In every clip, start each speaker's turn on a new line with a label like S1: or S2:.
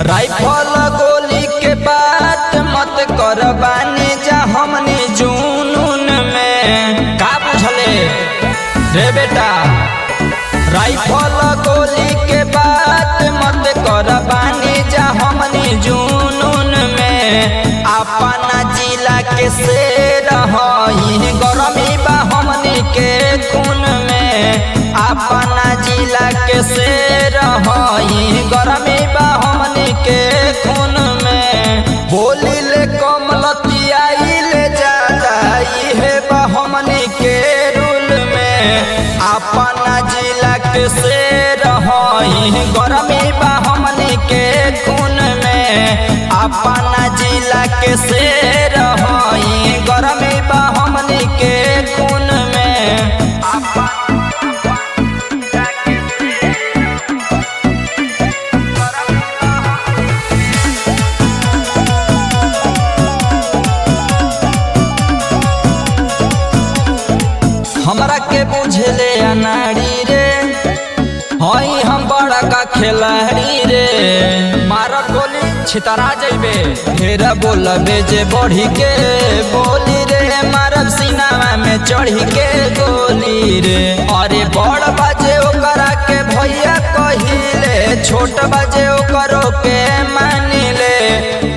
S1: Rifle गोली के बात मत कर बानी जा हमनी जुनून में का बुझले रे बेटा। राइफल गोली के बात मत कर बानी जा हमनी जुनून में। अपना जिला के शेर हई गरमी बा हमनी के खून में। अपना जिला के शेर हई गरमी बा हमनी के खून में। बोली ले कमलतियाई ले ज्यादा इहे बा हमनी के रूल में। अपना जिला के शेर हई गरमी बा हमनी के खून में। अपना जिला के शेर हई गरमी बा हमनी के खून में। हमरा के बुझले अनाड़ी रे हई हम बड़ा का खिलाड़ी रे। मारब गोली छितरा जइबे फिर बोलबे जे बढ़ी के बोली रे। मारब सीनावा में चढ़ी के गोली रे। अरे बड़ बाजे ओकरा के भैया कहिले छोट बाजे ओकरो के मानिले।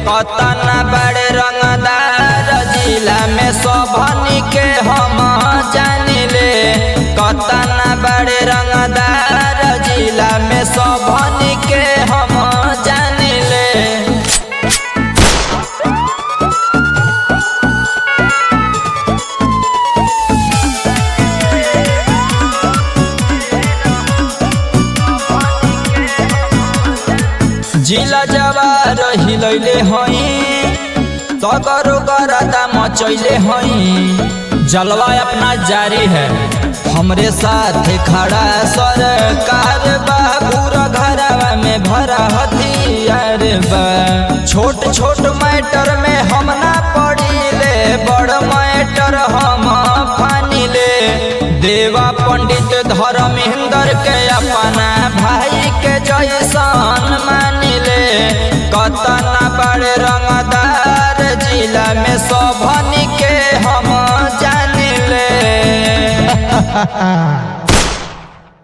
S1: कतना बड़े रंगदार जिला में सबनी के हम जानिले। कतना बड़े रंगदार जिला में सबनी के हम जानिले। जिला जवार हिलैले हई तगरो गरदा मचैले हई। जलवा अपना जारी है हमरे साथ खड़ा सरकार बा। पूरा घरवा में भरा हथियार बा। छोट छोट मैटर में हम ना पड़ीले बड़ मैटर हम फानिले। देवा पंडित धर्मेंद्र के अपना भाई के जैसन मानिले। कतना बड़े रंगदार जिला में सबनी के हम जानिले।